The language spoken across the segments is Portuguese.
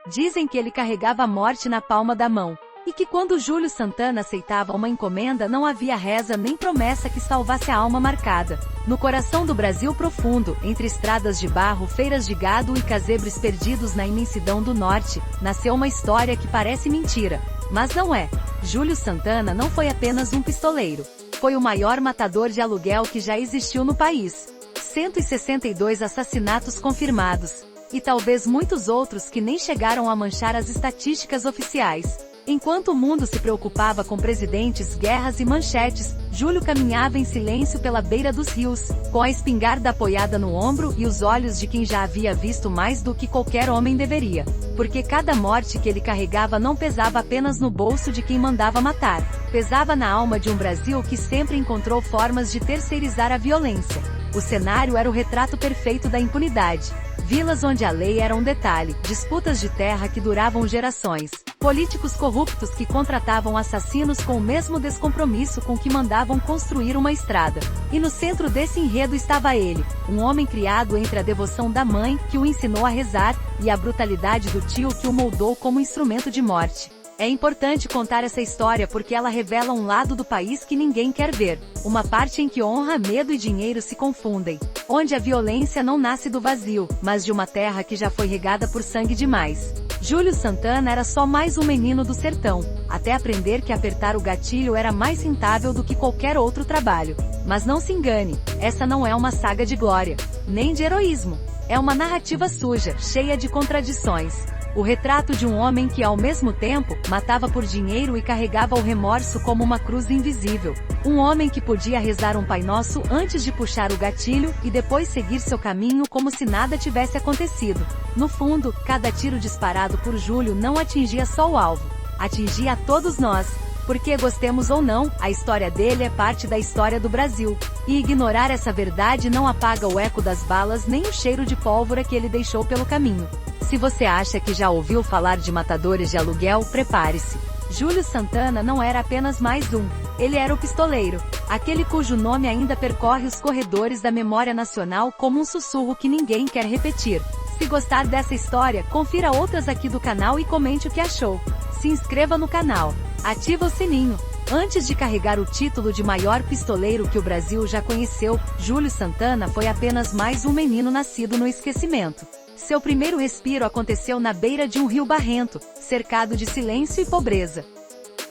Dizem que ele carregava a morte na palma da mão. E que quando Júlio Santana aceitava uma encomenda não havia reza nem promessa que salvasse a alma marcada. No coração do Brasil profundo, entre estradas de barro, feiras de gado e casebres perdidos na imensidão do norte, nasceu uma história que parece mentira. Mas não é. Júlio Santana não foi apenas um pistoleiro. Foi o maior matador de aluguel que já existiu no país. 162 assassinatos confirmados. E talvez muitos outros que nem chegaram a manchar as estatísticas oficiais. Enquanto o mundo se preocupava com presidentes, guerras e manchetes, Júlio caminhava em silêncio pela beira dos rios, com a espingarda apoiada no ombro e os olhos de quem já havia visto mais do que qualquer homem deveria. Porque cada morte que ele carregava não pesava apenas no bolso de quem mandava matar. Pesava na alma de um Brasil que sempre encontrou formas de terceirizar a violência. O cenário era o retrato perfeito da impunidade. Vilas onde a lei era um detalhe, disputas de terra que duravam gerações, políticos corruptos que contratavam assassinos com o mesmo descompromisso com que mandavam construir uma estrada. E no centro desse enredo estava ele, um homem criado entre a devoção da mãe, que o ensinou a rezar, e a brutalidade do tio que o moldou como instrumento de morte. É importante contar essa história porque ela revela um lado do país que ninguém quer ver, uma parte em que honra, medo e dinheiro se confundem, onde a violência não nasce do vazio, mas de uma terra que já foi regada por sangue demais. Júlio Santana era só mais um menino do sertão, até aprender que apertar o gatilho era mais rentável do que qualquer outro trabalho. Mas não se engane, essa não é uma saga de glória, nem de heroísmo. É uma narrativa suja, cheia de contradições. O retrato de um homem que, ao mesmo tempo, matava por dinheiro e carregava o remorso como uma cruz invisível. Um homem que podia rezar um Pai Nosso antes de puxar o gatilho e depois seguir seu caminho como se nada tivesse acontecido. No fundo, cada tiro disparado por Júlio não atingia só o alvo. Atingia a todos nós. Porque, gostemos ou não, a história dele é parte da história do Brasil. E ignorar essa verdade não apaga o eco das balas nem o cheiro de pólvora que ele deixou pelo caminho. Se você acha que já ouviu falar de matadores de aluguel, prepare-se. Júlio Santana não era apenas mais um. Ele era o pistoleiro. Aquele cujo nome ainda percorre os corredores da memória nacional como um sussurro que ninguém quer repetir. Se gostar dessa história, confira outras aqui do canal e comente o que achou. Se inscreva no canal. Ativa o sininho. Antes de carregar o título de maior pistoleiro que o Brasil já conheceu, Júlio Santana foi apenas mais um menino nascido no esquecimento. Seu primeiro respiro aconteceu na beira de um rio barrento, cercado de silêncio e pobreza.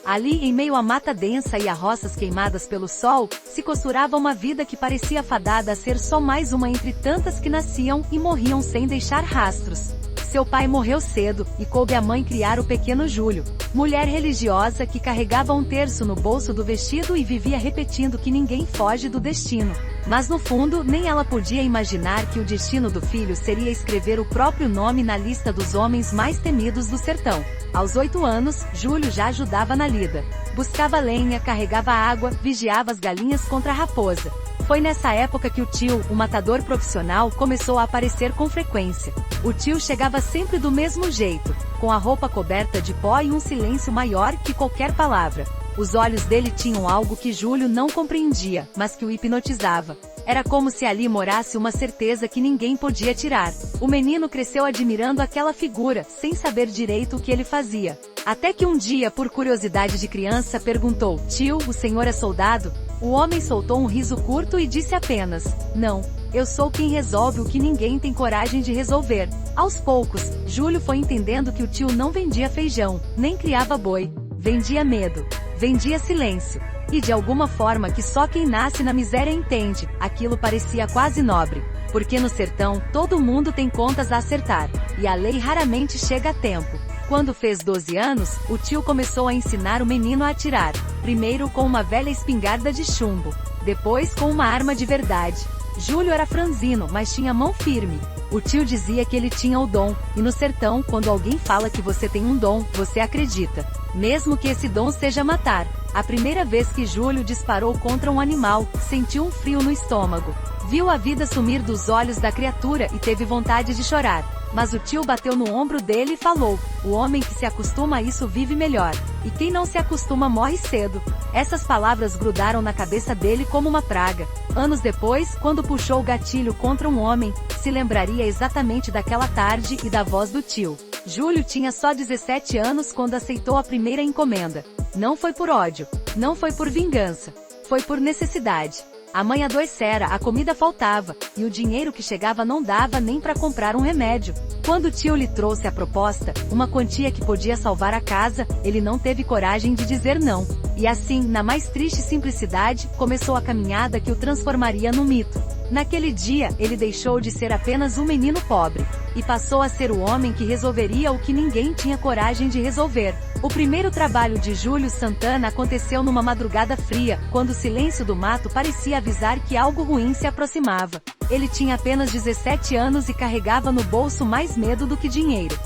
Ali, em meio à mata densa e a roças queimadas pelo sol, se costurava uma vida que parecia fadada a ser só mais uma entre tantas que nasciam e morriam sem deixar rastros. Seu pai morreu cedo, e coube à mãe criar o pequeno Júlio. Mulher religiosa que carregava um terço no bolso do vestido e vivia repetindo que ninguém foge do destino. Mas no fundo, nem ela podia imaginar que o destino do filho seria escrever o próprio nome na lista dos homens mais temidos do sertão. Aos 8 anos, Júlio já ajudava na lida. Buscava lenha, carregava água, vigiava as galinhas contra a raposa. Foi nessa época que o tio, o matador profissional, começou a aparecer com frequência. O tio chegava sempre do mesmo jeito, com a roupa coberta de pó e um silêncio maior que qualquer palavra. Os olhos dele tinham algo que Júlio não compreendia, mas que o hipnotizava. Era como se ali morasse uma certeza que ninguém podia tirar. O menino cresceu admirando aquela figura, sem saber direito o que ele fazia. Até que um dia, por curiosidade de criança, perguntou: "Tio, o senhor é soldado?" O homem soltou um riso curto e disse apenas: "Não, eu sou quem resolve o que ninguém tem coragem de resolver." Aos poucos, Júlio foi entendendo que o tio não vendia feijão, nem criava boi. Vendia medo. Vendia silêncio. E de alguma forma que só quem nasce na miséria entende, aquilo parecia quase nobre. Porque no sertão, todo mundo tem contas a acertar, e a lei raramente chega a tempo. Quando fez 12 anos, o tio começou a ensinar o menino a atirar. Primeiro com uma velha espingarda de chumbo. Depois com uma arma de verdade. Júlio era franzino, mas tinha mão firme. O tio dizia que ele tinha o dom, e no sertão, quando alguém fala que você tem um dom, você acredita. Mesmo que esse dom seja matar. A primeira vez que Júlio disparou contra um animal, sentiu um frio no estômago. Viu a vida sumir dos olhos da criatura e teve vontade de chorar. Mas o tio bateu no ombro dele e falou: "O homem que se acostuma a isso vive melhor. E quem não se acostuma morre cedo." Essas palavras grudaram na cabeça dele como uma praga. Anos depois, quando puxou o gatilho contra um homem, se lembraria exatamente daquela tarde e da voz do tio. Júlio tinha só 17 anos quando aceitou a primeira encomenda. Não foi por ódio, não foi por vingança, foi por necessidade. A mãe adoecera, a comida faltava, e o dinheiro que chegava não dava nem para comprar um remédio. Quando o tio lhe trouxe a proposta, uma quantia que podia salvar a casa, ele não teve coragem de dizer não. E assim, na mais triste simplicidade, começou a caminhada que o transformaria num mito. Naquele dia, ele deixou de ser apenas um menino pobre, e passou a ser o homem que resolveria o que ninguém tinha coragem de resolver. O primeiro trabalho de Júlio Santana aconteceu numa madrugada fria, quando o silêncio do mato parecia avisar que algo ruim se aproximava. Ele tinha apenas 17 anos e carregava no bolso mais medo do que dinheiro.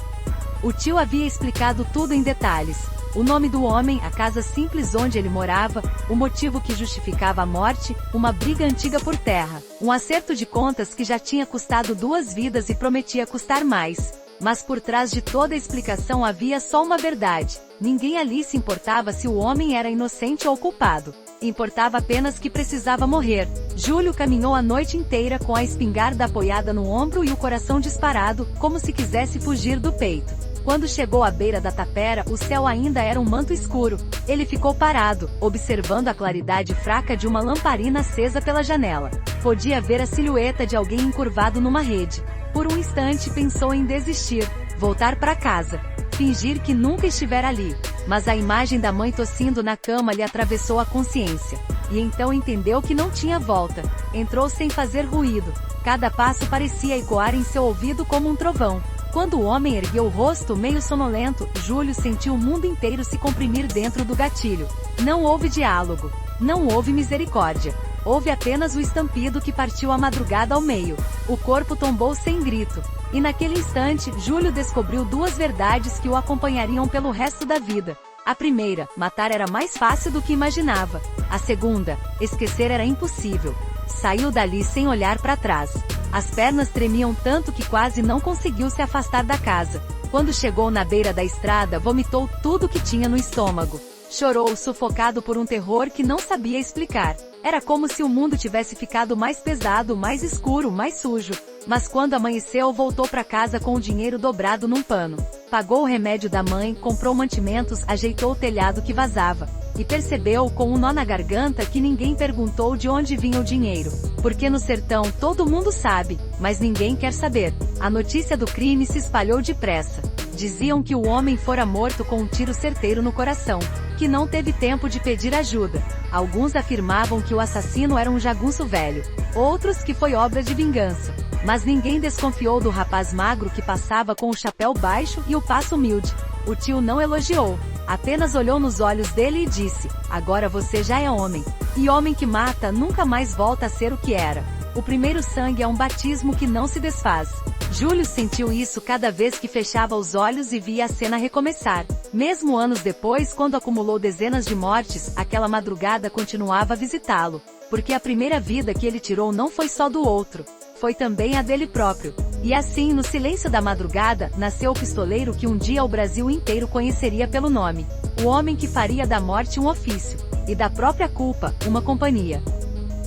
O tio havia explicado tudo em detalhes. O nome do homem, a casa simples onde ele morava, o motivo que justificava a morte, uma briga antiga por terra, um acerto de contas que já tinha custado 2 vidas e prometia custar mais. Mas por trás de toda a explicação havia só uma verdade. Ninguém ali se importava se o homem era inocente ou culpado. Importava apenas que precisava morrer. Júlio caminhou a noite inteira com a espingarda apoiada no ombro e o coração disparado, como se quisesse fugir do peito. Quando chegou à beira da tapera, o céu ainda era um manto escuro. Ele ficou parado, observando a claridade fraca de uma lamparina acesa pela janela. Podia ver a silhueta de alguém encurvado numa rede. Por um instante pensou em desistir, voltar para casa, fingir que nunca estivera ali. Mas a imagem da mãe tossindo na cama lhe atravessou a consciência. E então entendeu que não tinha volta. Entrou sem fazer ruído. Cada passo parecia ecoar em seu ouvido como um trovão. Quando o homem ergueu o rosto meio sonolento, Júlio sentiu o mundo inteiro se comprimir dentro do gatilho. Não houve diálogo. Não houve misericórdia. Houve apenas o estampido que partiu a madrugada ao meio. O corpo tombou sem grito. E naquele instante, Júlio descobriu 2 verdades que o acompanhariam pelo resto da vida. A primeira, matar era mais fácil do que imaginava. A segunda, esquecer era impossível. Saiu dali sem olhar para trás. As pernas tremiam tanto que quase não conseguiu se afastar da casa. Quando chegou na beira da estrada, vomitou tudo que tinha no estômago. Chorou sufocado por um terror que não sabia explicar. Era como se o mundo tivesse ficado mais pesado, mais escuro, mais sujo. Mas quando amanheceu, voltou para casa com o dinheiro dobrado num pano. Pagou o remédio da mãe, comprou mantimentos, ajeitou o telhado que vazava. E percebeu, com um nó na garganta, que ninguém perguntou de onde vinha o dinheiro. Porque no sertão todo mundo sabe, mas ninguém quer saber. A notícia do crime se espalhou depressa. Diziam que o homem fora morto com um tiro certeiro no coração, que não teve tempo de pedir ajuda. Alguns afirmavam que o assassino era um jagunço velho, outros que foi obra de vingança. Mas ninguém desconfiou do rapaz magro que passava com o chapéu baixo e o passo humilde. O tio não elogiou, apenas olhou nos olhos dele e disse: "Agora você já é homem. E homem que mata nunca mais volta a ser o que era." O primeiro sangue é um batismo que não se desfaz. Júlio sentiu isso cada vez que fechava os olhos e via a cena recomeçar. Mesmo anos depois, quando acumulou dezenas de mortes, aquela madrugada continuava a visitá-lo. Porque a primeira vida que ele tirou não foi só do outro, foi também a dele próprio. E assim, no silêncio da madrugada, nasceu o pistoleiro que um dia o Brasil inteiro conheceria pelo nome. O homem que faria da morte um ofício, e da própria culpa, uma companhia.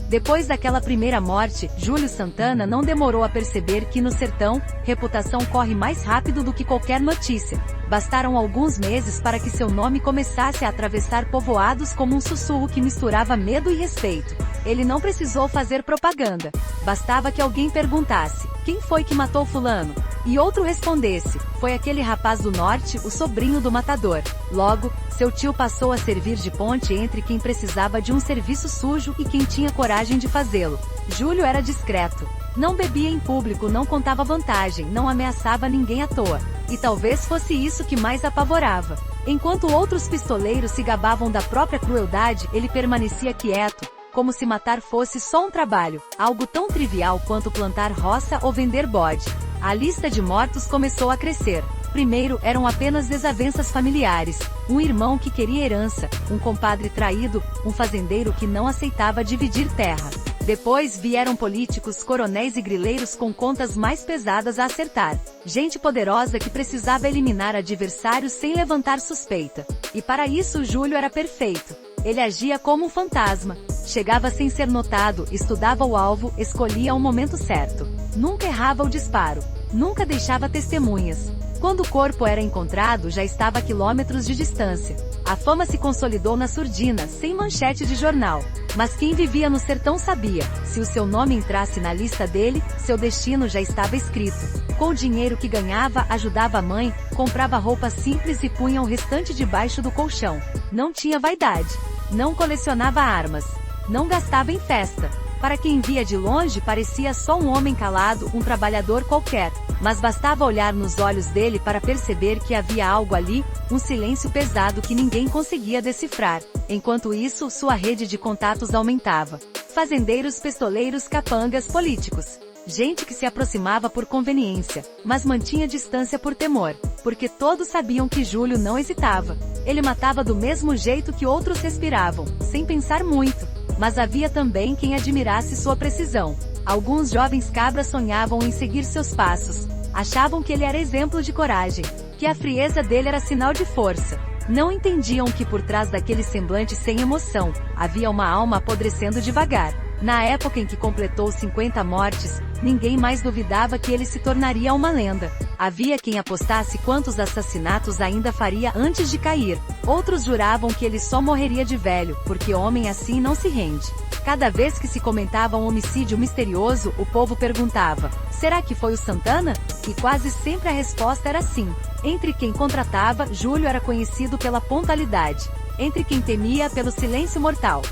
Depois daquela primeira morte, Júlio Santana não demorou a perceber que no sertão, reputação corre mais rápido do que qualquer notícia. Bastaram alguns meses para que seu nome começasse a atravessar povoados como um sussurro que misturava medo e respeito. Ele não precisou fazer propaganda. Bastava que alguém perguntasse: "Quem foi que matou fulano?" E outro respondesse: "Foi aquele rapaz do norte, o sobrinho do matador." Logo, seu tio passou a servir de ponte entre quem precisava de um serviço sujo e quem tinha coragem de fazê-lo. Júlio era discreto. Não bebia em público, não contava vantagem, não ameaçava ninguém à toa. E talvez fosse isso que mais apavorava. Enquanto outros pistoleiros se gabavam da própria crueldade, ele permanecia quieto, como se matar fosse só um trabalho, algo tão trivial quanto plantar roça ou vender bode. A lista de mortos começou a crescer. Primeiro, eram apenas desavenças familiares, um irmão que queria herança, um compadre traído, um fazendeiro que não aceitava dividir terra. Depois vieram políticos, coronéis e grileiros com contas mais pesadas a acertar. Gente poderosa que precisava eliminar adversários sem levantar suspeita. E para isso Júlio era perfeito. Ele agia como um fantasma. Chegava sem ser notado, estudava o alvo, escolhia o momento certo. Nunca errava o disparo. Nunca deixava testemunhas. Quando o corpo era encontrado, já estava a quilômetros de distância. A fama se consolidou na surdina, sem manchete de jornal. Mas quem vivia no sertão sabia, se o seu nome entrasse na lista dele, seu destino já estava escrito. Com o dinheiro que ganhava, ajudava a mãe, comprava roupa simples e punha o restante debaixo do colchão. Não tinha vaidade. Não colecionava armas. Não gastava em festa. Para quem via de longe, parecia só um homem calado, um trabalhador qualquer. Mas bastava olhar nos olhos dele para perceber que havia algo ali, um silêncio pesado que ninguém conseguia decifrar. Enquanto isso, sua rede de contatos aumentava. Fazendeiros, pistoleiros, capangas, políticos. Gente que se aproximava por conveniência, mas mantinha distância por temor, porque todos sabiam que Júlio não hesitava. Ele matava do mesmo jeito que outros respiravam, sem pensar muito. Mas havia também quem admirasse sua precisão. Alguns jovens cabras sonhavam em seguir seus passos. Achavam que ele era exemplo de coragem, que a frieza dele era sinal de força. Não entendiam que por trás daquele semblante sem emoção, havia uma alma apodrecendo devagar. Na época em que completou 50 mortes, ninguém mais duvidava que ele se tornaria uma lenda. Havia quem apostasse quantos assassinatos ainda faria antes de cair. Outros juravam que ele só morreria de velho, porque homem assim não se rende. Cada vez que se comentava um homicídio misterioso, o povo perguntava: será que foi o Santana? E quase sempre a resposta era sim. Entre quem contratava, Júlio era conhecido pela pontualidade. Entre quem temia, pelo silêncio mortal.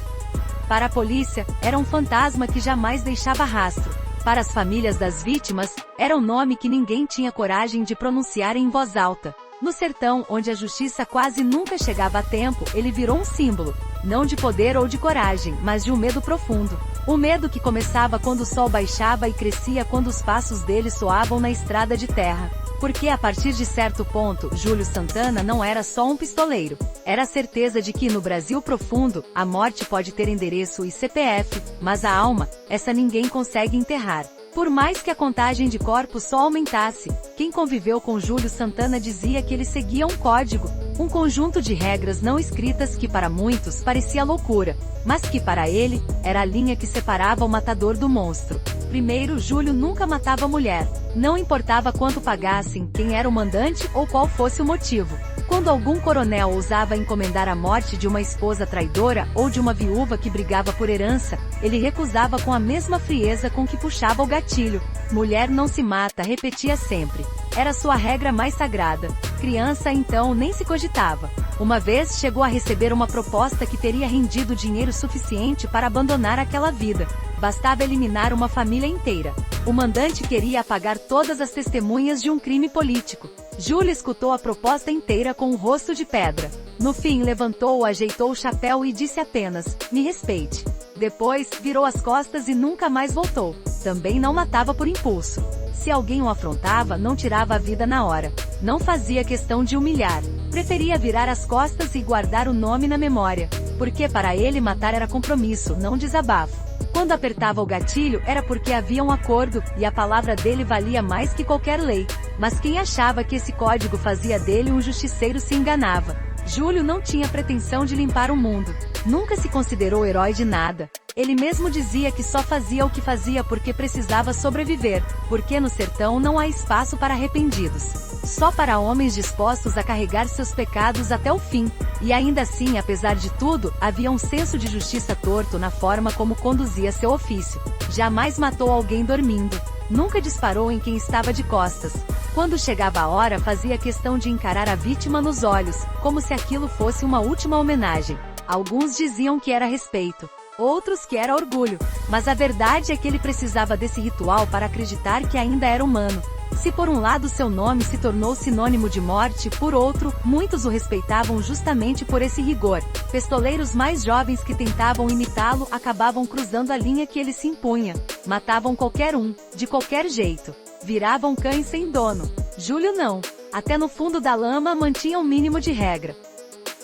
Para a polícia, era um fantasma que jamais deixava rastro. Para as famílias das vítimas, era um nome que ninguém tinha coragem de pronunciar em voz alta. No sertão, onde a justiça quase nunca chegava a tempo, ele virou um símbolo, não de poder ou de coragem, mas de um medo profundo. Um medo que começava quando o sol baixava e crescia quando os passos dele soavam na estrada de terra. Porque a partir de certo ponto, Júlio Santana não era só um pistoleiro. Era a certeza de que no Brasil profundo, a morte pode ter endereço e CPF, mas a alma, essa ninguém consegue enterrar. Por mais que a contagem de corpos só aumentasse, quem conviveu com Júlio Santana dizia que ele seguia um código, um conjunto de regras não escritas que para muitos parecia loucura, mas que para ele, era a linha que separava o matador do monstro. Primeiro, Júlio nunca matava mulher. Não importava quanto pagassem, quem era o mandante ou qual fosse o motivo. Quando algum coronel ousava encomendar a morte de uma esposa traidora ou de uma viúva que brigava por herança, ele recusava com a mesma frieza com que puxava o gatilho. Mulher não se mata, repetia sempre. Era sua regra mais sagrada. Criança então nem se cogitava. Uma vez chegou a receber uma proposta que teria rendido dinheiro suficiente para abandonar aquela vida. Bastava eliminar uma família inteira. O mandante queria apagar todas as testemunhas de um crime político. Júlio escutou a proposta inteira com o rosto de pedra. No fim levantou, ajeitou o chapéu e disse apenas: me respeite. Depois, virou as costas e nunca mais voltou. Também não matava por impulso. Se alguém o afrontava, não tirava a vida na hora. Não fazia questão de humilhar. Preferia virar as costas e guardar o nome na memória. Porque para ele matar era compromisso, não desabafo. Quando apertava o gatilho, era porque havia um acordo, e a palavra dele valia mais que qualquer lei. Mas quem achava que esse código fazia dele um justiceiro se enganava. Júlio não tinha pretensão de limpar o mundo. Nunca se considerou herói de nada. Ele mesmo dizia que só fazia o que fazia porque precisava sobreviver, porque no sertão não há espaço para arrependidos. Só para homens dispostos a carregar seus pecados até o fim. E ainda assim, apesar de tudo, havia um senso de justiça torto na forma como conduzia seu ofício. Jamais matou alguém dormindo. Nunca disparou em quem estava de costas. Quando chegava a hora, fazia questão de encarar a vítima nos olhos, como se aquilo fosse uma última homenagem. Alguns diziam que era respeito. Outros que era orgulho. Mas a verdade é que ele precisava desse ritual para acreditar que ainda era humano. Se por um lado seu nome se tornou sinônimo de morte, por outro, muitos o respeitavam justamente por esse rigor. Pistoleiros mais jovens que tentavam imitá-lo acabavam cruzando a linha que ele se impunha. Matavam qualquer um, de qualquer jeito. Viravam cães sem dono. Júlio não. Até no fundo da lama mantinha um mínimo de regra.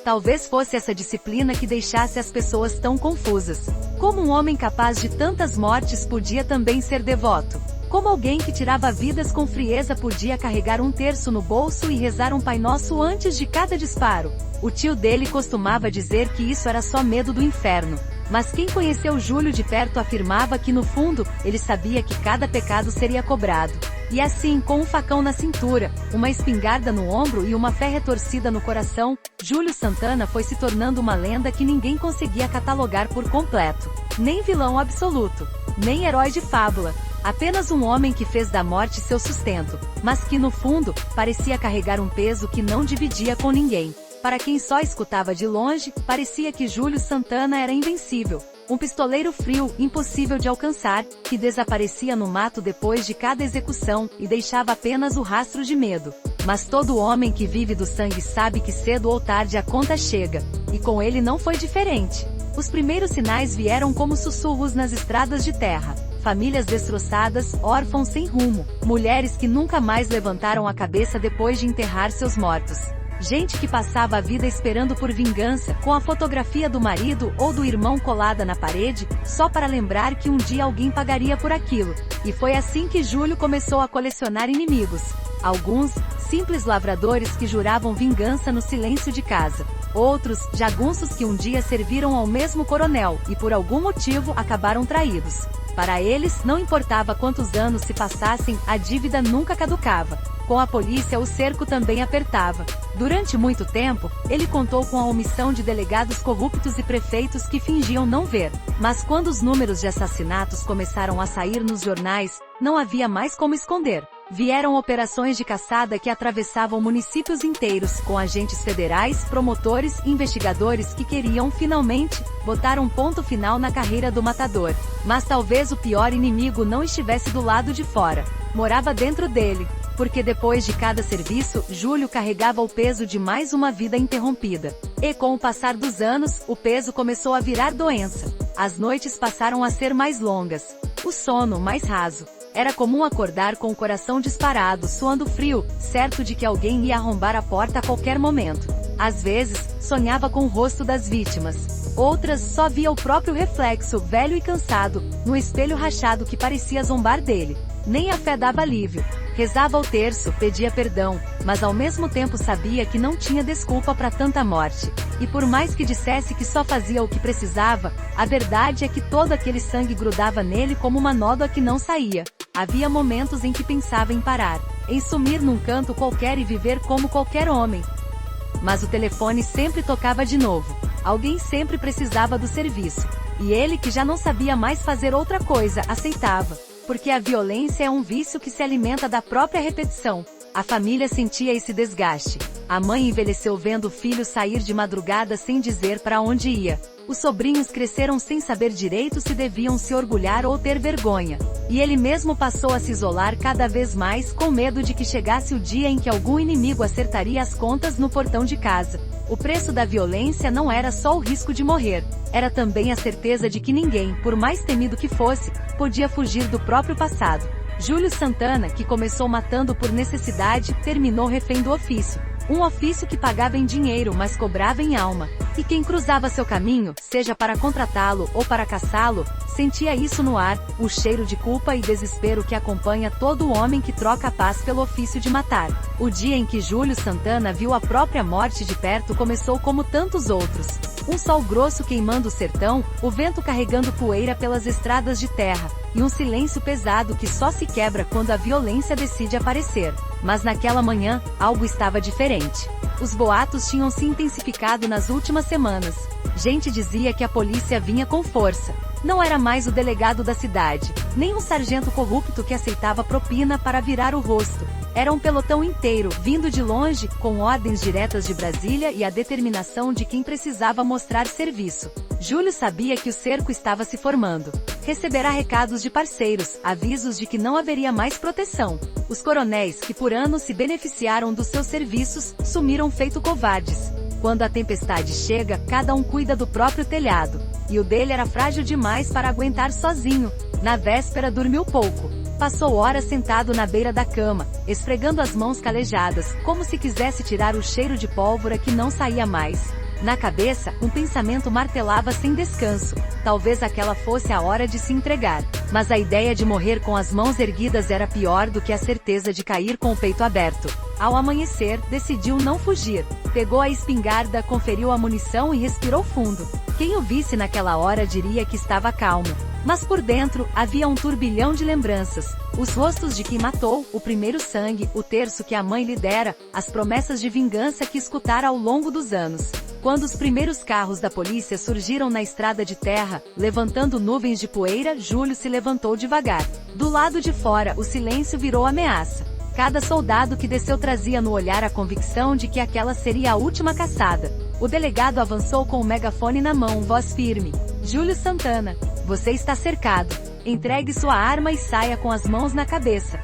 Talvez fosse essa disciplina que deixasse as pessoas tão confusas. Como um homem capaz de tantas mortes podia também ser devoto? Como alguém que tirava vidas com frieza podia carregar um terço no bolso e rezar um Pai Nosso antes de cada disparo? O tio dele costumava dizer que isso era só medo do inferno. Mas quem conheceu Júlio de perto afirmava que no fundo, ele sabia que cada pecado seria cobrado. E assim, com um facão na cintura, uma espingarda no ombro e uma fé retorcida no coração, Júlio Santana foi se tornando uma lenda que ninguém conseguia catalogar por completo. Nem vilão absoluto, nem herói de fábula. Apenas um homem que fez da morte seu sustento, mas que no fundo, parecia carregar um peso que não dividia com ninguém. Para quem só escutava de longe, parecia que Júlio Santana era invencível. Um pistoleiro frio, impossível de alcançar, que desaparecia no mato depois de cada execução, e deixava apenas o rastro de medo. Mas todo homem que vive do sangue sabe que cedo ou tarde a conta chega. E com ele não foi diferente. Os primeiros sinais vieram como sussurros nas estradas de terra. Famílias destroçadas, órfãos sem rumo, mulheres que nunca mais levantaram a cabeça depois de enterrar seus mortos. Gente que passava a vida esperando por vingança, com a fotografia do marido ou do irmão colada na parede, só para lembrar que um dia alguém pagaria por aquilo. E foi assim que Júlio começou a colecionar inimigos. Alguns, simples lavradores que juravam vingança no silêncio de casa. Outros, jagunços que um dia serviram ao mesmo coronel, e por algum motivo acabaram traídos. Para eles, não importava quantos anos se passassem, a dívida nunca caducava. Com a polícia o cerco também apertava. Durante muito tempo, ele contou com a omissão de delegados corruptos e prefeitos que fingiam não ver. Mas quando os números de assassinatos começaram a sair nos jornais, não havia mais como esconder. Vieram operações de caçada que atravessavam municípios inteiros, com agentes federais, promotores e investigadores que queriam, finalmente, botar um ponto final na carreira do matador. Mas talvez o pior inimigo não estivesse do lado de fora. Morava dentro dele. Porque depois de cada serviço, Júlio carregava o peso de mais uma vida interrompida. E com o passar dos anos, o peso começou a virar doença. As noites passaram a ser mais longas. O sono mais raso. Era comum acordar com o coração disparado, suando frio, certo de que alguém ia arrombar a porta a qualquer momento. Às vezes, sonhava com o rosto das vítimas. Outras, só via o próprio reflexo, velho e cansado, no espelho rachado que parecia zombar dele. Nem a fé dava alívio. Rezava o terço, pedia perdão, mas ao mesmo tempo sabia que não tinha desculpa para tanta morte. E por mais que dissesse que só fazia o que precisava, a verdade é que todo aquele sangue grudava nele como uma nódoa que não saía. Havia momentos em que pensava em parar, em sumir num canto qualquer e viver como qualquer homem. Mas o telefone sempre tocava de novo. Alguém sempre precisava do serviço. E ele, que já não sabia mais fazer outra coisa, aceitava. Porque a violência é um vício que se alimenta da própria repetição. A família sentia esse desgaste. A mãe envelheceu vendo o filho sair de madrugada sem dizer para onde ia. Os sobrinhos cresceram sem saber direito se deviam se orgulhar ou ter vergonha. E ele mesmo passou a se isolar cada vez mais, com medo de que chegasse o dia em que algum inimigo acertaria as contas no portão de casa. O preço da violência não era só o risco de morrer, era também a certeza de que ninguém, por mais temido que fosse, podia fugir do próprio passado. Júlio Santana, que começou matando por necessidade, terminou refém do ofício. Um ofício que pagava em dinheiro, mas cobrava em alma. E quem cruzava seu caminho, seja para contratá-lo ou para caçá-lo, sentia isso no ar, o cheiro de culpa e desespero que acompanha todo homem que troca a paz pelo ofício de matar. O dia em que Júlio Santana viu a própria morte de perto começou como tantos outros. Um sol grosso queimando o sertão, o vento carregando poeira pelas estradas de terra, e um silêncio pesado que só se quebra quando a violência decide aparecer. Mas naquela manhã, algo estava diferente. Os boatos tinham se intensificado nas últimas semanas. Gente dizia que a polícia vinha com força. Não era mais o delegado da cidade, nem um sargento corrupto que aceitava propina para virar o rosto. Era um pelotão inteiro, vindo de longe, com ordens diretas de Brasília e a determinação de quem precisava mostrar serviço. Júlio sabia que o cerco estava se formando. Receberá recados de parceiros, avisos de que não haveria mais proteção. Os coronéis, que por anos se beneficiaram dos seus serviços, sumiram feito covardes. Quando a tempestade chega, cada um cuida do próprio telhado. E o dele era frágil demais para aguentar sozinho. Na véspera dormiu pouco. Passou horas sentado na beira da cama, esfregando as mãos calejadas, como se quisesse tirar o cheiro de pólvora que não saía mais. Na cabeça, um pensamento martelava sem descanso. Talvez aquela fosse a hora de se entregar. Mas a ideia de morrer com as mãos erguidas era pior do que a certeza de cair com o peito aberto. Ao amanhecer, decidiu não fugir. Pegou a espingarda, conferiu a munição e respirou fundo. Quem o visse naquela hora diria que estava calmo. Mas por dentro, havia um turbilhão de lembranças. Os rostos de quem matou, o primeiro sangue, o terço que a mãe lhe dera, as promessas de vingança que escutara ao longo dos anos. Quando os primeiros carros da polícia surgiram na estrada de terra, levantando nuvens de poeira, Júlio se levantou devagar. Do lado de fora, o silêncio virou ameaça. Cada soldado que desceu trazia no olhar a convicção de que aquela seria a última caçada. O delegado avançou com o megafone na mão, voz firme. Júlio Santana, você está cercado. Entregue sua arma e saia com as mãos na cabeça.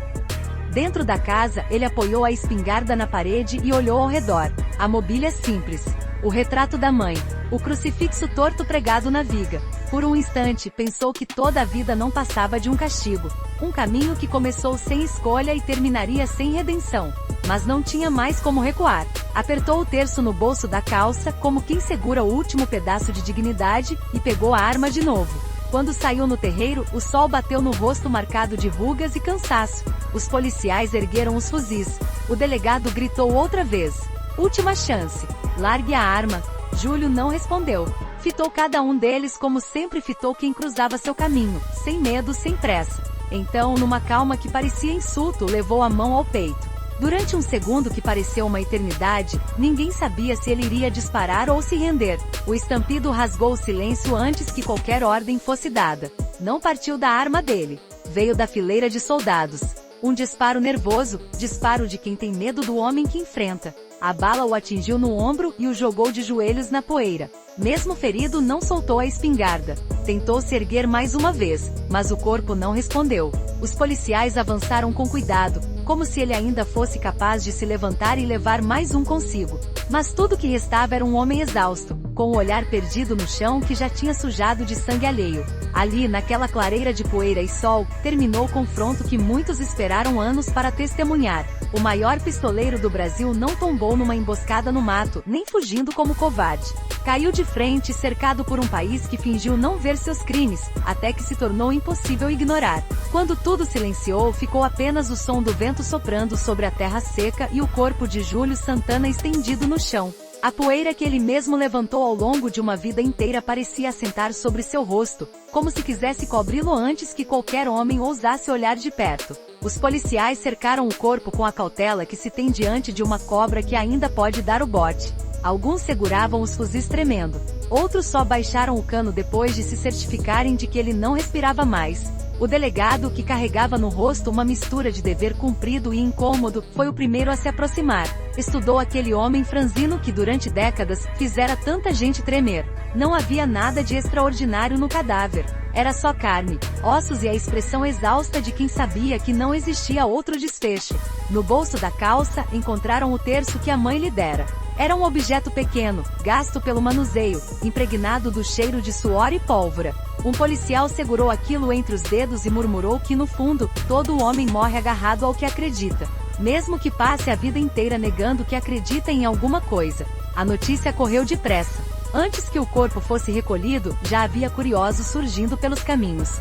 Dentro da casa, ele apoiou a espingarda na parede e olhou ao redor. A mobília simples. O retrato da mãe. O crucifixo torto pregado na viga. Por um instante, pensou que toda a vida não passava de um castigo. Um caminho que começou sem escolha e terminaria sem redenção. Mas não tinha mais como recuar. Apertou o terço no bolso da calça, como quem segura o último pedaço de dignidade, e pegou a arma de novo. Quando saiu no terreiro, o sol bateu no rosto marcado de rugas e cansaço. Os policiais ergueram os fuzis. O delegado gritou outra vez. Última chance. Largue a arma. Júlio não respondeu. Fitou cada um deles como sempre fitou quem cruzava seu caminho, sem medo, sem pressa. Então, numa calma que parecia insulto, levou a mão ao peito. Durante um segundo que pareceu uma eternidade, ninguém sabia se ele iria disparar ou se render. O estampido rasgou o silêncio antes que qualquer ordem fosse dada. Não partiu da arma dele. Veio da fileira de soldados. Um disparo nervoso, disparo de quem tem medo do homem que enfrenta. A bala o atingiu no ombro e o jogou de joelhos na poeira. Mesmo ferido, não soltou a espingarda. Tentou se erguer mais uma vez, mas o corpo não respondeu. Os policiais avançaram com cuidado, como se ele ainda fosse capaz de se levantar e levar mais um consigo. Mas tudo que restava era um homem exausto, com o olhar perdido no chão que já tinha sujado de sangue alheio. Ali, naquela clareira de poeira e sol, terminou o confronto que muitos esperaram anos para testemunhar. O maior pistoleiro do Brasil não tombou numa emboscada no mato, nem fugindo como covarde. Caiu de frente, cercado por um país que fingiu não ver seus crimes, até que se tornou impossível ignorar. Quando tudo silenciou, ficou apenas o som do vento soprando sobre a terra seca e o corpo de Júlio Santana estendido no chão. A poeira que ele mesmo levantou ao longo de uma vida inteira parecia assentar sobre seu rosto, como se quisesse cobri-lo antes que qualquer homem ousasse olhar de perto. Os policiais cercaram o corpo com a cautela que se tem diante de uma cobra que ainda pode dar o bote. Alguns seguravam os fuzis tremendo. Outros só baixaram o cano depois de se certificarem de que ele não respirava mais. O delegado, que carregava no rosto uma mistura de dever cumprido e incômodo, foi o primeiro a se aproximar. Estudou aquele homem franzino que durante décadas fizera tanta gente tremer. Não havia nada de extraordinário no cadáver. Era só carne, ossos e a expressão exausta de quem sabia que não existia outro desfecho. No bolso da calça, encontraram o terço que a mãe lhe dera. Era um objeto pequeno, gasto pelo manuseio, impregnado do cheiro de suor e pólvora. Um policial segurou aquilo entre os dedos e murmurou que no fundo, todo homem morre agarrado ao que acredita. Mesmo que passe a vida inteira negando que acredita em alguma coisa. A notícia correu depressa. Antes que o corpo fosse recolhido, já havia curiosos surgindo pelos caminhos.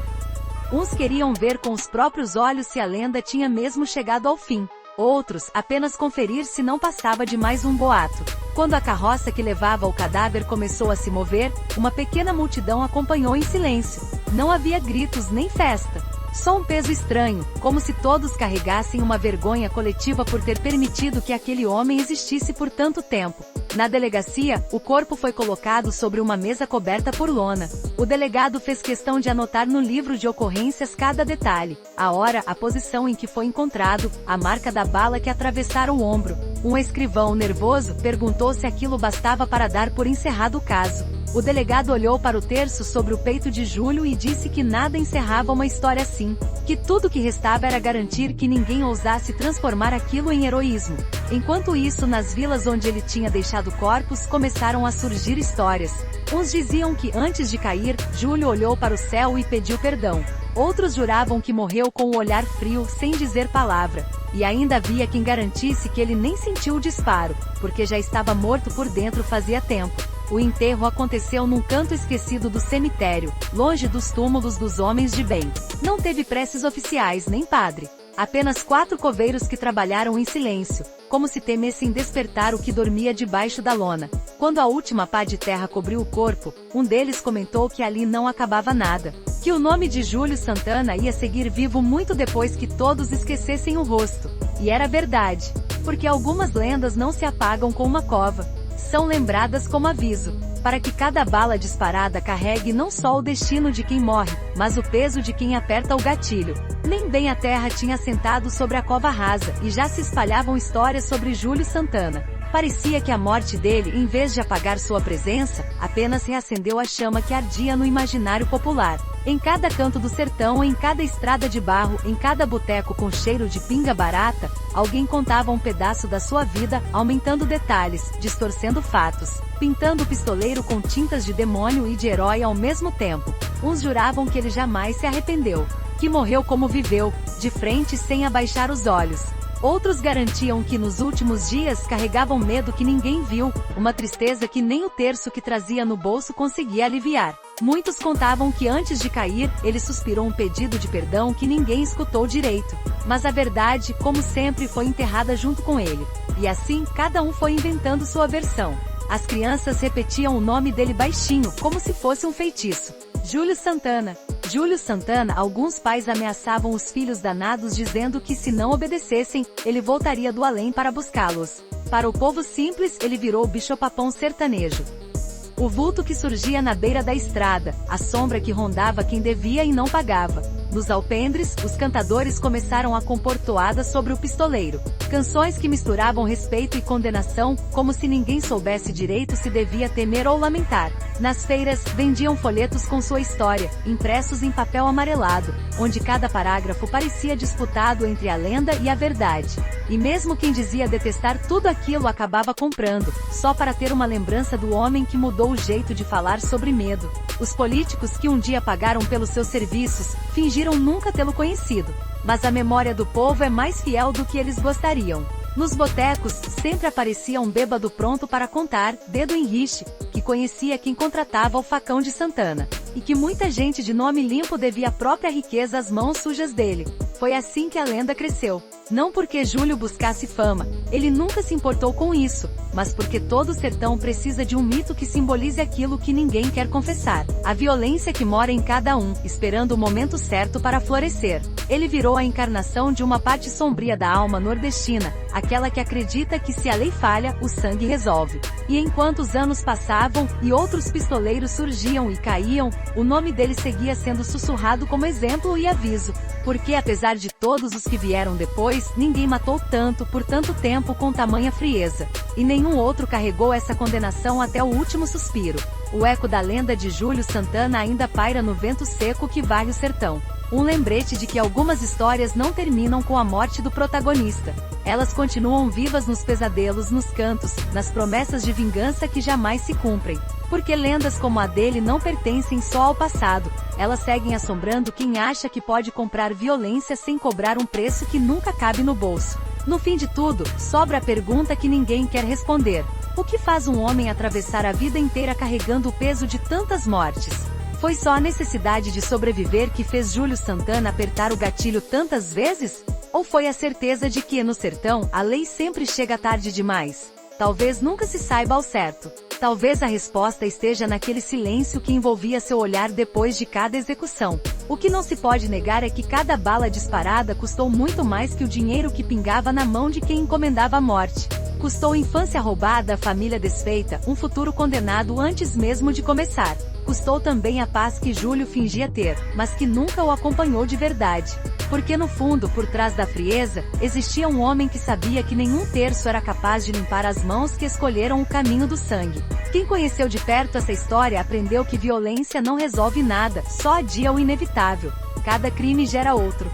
Uns queriam ver com os próprios olhos se a lenda tinha mesmo chegado ao fim. Outros, apenas conferir se não passava de mais um boato. Quando a carroça que levava o cadáver começou a se mover, uma pequena multidão acompanhou em silêncio. Não havia gritos nem festa. Só um peso estranho, como se todos carregassem uma vergonha coletiva por ter permitido que aquele homem existisse por tanto tempo. Na delegacia, o corpo foi colocado sobre uma mesa coberta por lona. O delegado fez questão de anotar no livro de ocorrências cada detalhe: a hora, a posição em que foi encontrado, a marca da bala que atravessara o ombro. Um escrivão nervoso perguntou se aquilo bastava para dar por encerrado o caso. O delegado olhou para o terço sobre o peito de Júlio e disse que nada encerrava uma história assim, que tudo que restava era garantir que ninguém ousasse transformar aquilo em heroísmo. Enquanto isso, nas vilas onde ele tinha deixado corpos, começaram a surgir histórias. Uns diziam que, antes de cair, Júlio olhou para o céu e pediu perdão. Outros juravam que morreu com o olhar frio, sem dizer palavra. E ainda havia quem garantisse que ele nem sentiu o disparo, porque já estava morto por dentro fazia tempo. O enterro aconteceu num canto esquecido do cemitério, longe dos túmulos dos homens de bem. Não teve preces oficiais nem padre. Apenas 4 coveiros que trabalharam em silêncio, como se temessem despertar o que dormia debaixo da lona. Quando a última pá de terra cobriu o corpo, um deles comentou que ali não acabava nada, que o nome de Júlio Santana ia seguir vivo muito depois que todos esquecessem o rosto. E era verdade, porque algumas lendas não se apagam com uma cova. São lembradas como aviso, para que cada bala disparada carregue não só o destino de quem morre, mas o peso de quem aperta o gatilho. Nem bem a terra tinha assentado sobre a cova rasa, e já se espalhavam histórias sobre Júlio Santana. Parecia que a morte dele, em vez de apagar sua presença, apenas reacendeu a chama que ardia no imaginário popular. Em cada canto do sertão, em cada estrada de barro, em cada boteco com cheiro de pinga barata, alguém contava um pedaço da sua vida, aumentando detalhes, distorcendo fatos, pintando o pistoleiro com tintas de demônio e de herói ao mesmo tempo. Uns juravam que ele jamais se arrependeu, que morreu como viveu, de frente sem abaixar os olhos. Outros garantiam que nos últimos dias carregavam medo que ninguém viu, uma tristeza que nem o terço que trazia no bolso conseguia aliviar. Muitos contavam que antes de cair, ele suspirou um pedido de perdão que ninguém escutou direito. Mas a verdade, como sempre, foi enterrada junto com ele. E assim, cada um foi inventando sua versão. As crianças repetiam o nome dele baixinho, como se fosse um feitiço. Júlio Santana. Júlio Santana. Alguns pais ameaçavam os filhos danados dizendo que se não obedecessem, ele voltaria do além para buscá-los. Para o povo simples, ele virou o bicho-papão sertanejo. O vulto que surgia na beira da estrada, a sombra que rondava quem devia e não pagava. Nos alpendres, os cantadores começaram a compor toadas sobre o pistoleiro. Canções que misturavam respeito e condenação, como se ninguém soubesse direito se devia temer ou lamentar. Nas feiras, vendiam folhetos com sua história, impressos em papel amarelado, onde cada parágrafo parecia disputado entre a lenda e a verdade. E mesmo quem dizia detestar tudo aquilo acabava comprando, só para ter uma lembrança do homem que mudou o jeito de falar sobre medo. Os políticos que um dia pagaram pelos seus serviços, fingiram nunca tê-lo conhecido. Mas a memória do povo é mais fiel do que eles gostariam. Nos botecos, sempre aparecia um bêbado pronto para contar, dedo em rixe, que conhecia quem contratava o facão de Santana. E que muita gente de nome limpo devia a própria riqueza às mãos sujas dele. Foi assim que a lenda cresceu. Não porque Júlio buscasse fama, ele nunca se importou com isso, mas porque todo sertão precisa de um mito que simbolize aquilo que ninguém quer confessar. A violência que mora em cada um, esperando o momento certo para florescer. Ele virou a encarnação de uma parte sombria da alma nordestina, aquela que acredita que se a lei falha, o sangue resolve. E enquanto os anos passavam, e outros pistoleiros surgiam e caíam, o nome dele seguia sendo sussurrado como exemplo e aviso. Porque apesar de todos os que vieram depois, ninguém matou tanto por tanto tempo com tamanha frieza. E nenhum outro carregou essa condenação até o último suspiro. O eco da lenda de Júlio Santana ainda paira no vento seco que varre o sertão. Um lembrete de que algumas histórias não terminam com a morte do protagonista. Elas continuam vivas nos pesadelos, nos cantos, nas promessas de vingança que jamais se cumprem. Porque lendas como a dele não pertencem só ao passado, elas seguem assombrando quem acha que pode comprar violência sem cobrar um preço que nunca cabe no bolso. No fim de tudo, sobra a pergunta que ninguém quer responder. O que faz um homem atravessar a vida inteira carregando o peso de tantas mortes? Foi só a necessidade de sobreviver que fez Júlio Santana apertar o gatilho tantas vezes? Ou foi a certeza de que, no sertão, a lei sempre chega tarde demais? Talvez nunca se saiba ao certo. Talvez a resposta esteja naquele silêncio que envolvia seu olhar depois de cada execução. O que não se pode negar é que cada bala disparada custou muito mais que o dinheiro que pingava na mão de quem encomendava a morte. Custou infância roubada, família desfeita, um futuro condenado antes mesmo de começar. Custou também a paz que Júlio fingia ter, mas que nunca o acompanhou de verdade. Porque no fundo, por trás da frieza, existia um homem que sabia que nenhum terço era capaz de limpar as mãos que escolheram o caminho do sangue. Quem conheceu de perto essa história aprendeu que violência não resolve nada, só adia o inevitável. Cada crime gera outro.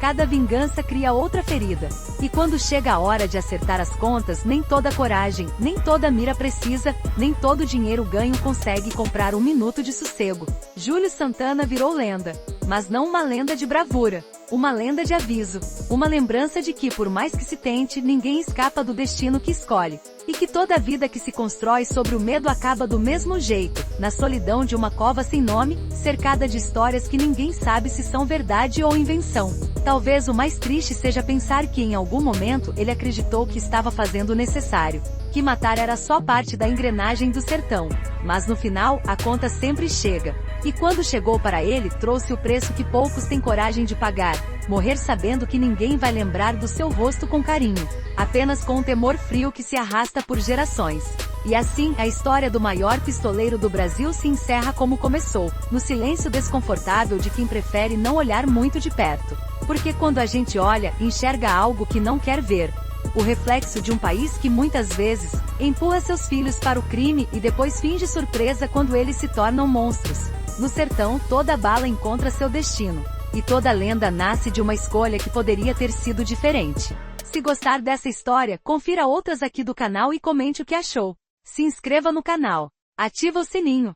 Cada vingança cria outra ferida. E quando chega a hora de acertar as contas, nem toda coragem, nem toda mira precisa, nem todo dinheiro ganho consegue comprar um minuto de sossego. Júlio Santana virou lenda. Mas não uma lenda de bravura. Uma lenda de aviso. Uma lembrança de que, por mais que se tente, ninguém escapa do destino que escolhe. E que toda vida que se constrói sobre o medo acaba do mesmo jeito, na solidão de uma cova sem nome, cercada de histórias que ninguém sabe se são verdade ou invenção. Talvez o mais triste seja pensar que em algum momento ele acreditou que estava fazendo o necessário, que matar era só parte da engrenagem do sertão. Mas no final, a conta sempre chega. E quando chegou para ele, trouxe o preço que poucos têm coragem de pagar: morrer sabendo que ninguém vai lembrar do seu rosto com carinho, apenas com um temor frio que se arrasta por gerações. E assim, a história do maior pistoleiro do Brasil se encerra como começou, no silêncio desconfortável de quem prefere não olhar muito de perto. Porque quando a gente olha, enxerga algo que não quer ver. O reflexo de um país que muitas vezes empurra seus filhos para o crime e depois finge surpresa quando eles se tornam monstros. No sertão, toda bala encontra seu destino. E toda lenda nasce de uma escolha que poderia ter sido diferente. Se gostar dessa história, confira outras aqui do canal e comente o que achou. Se inscreva no canal. Ativa o sininho.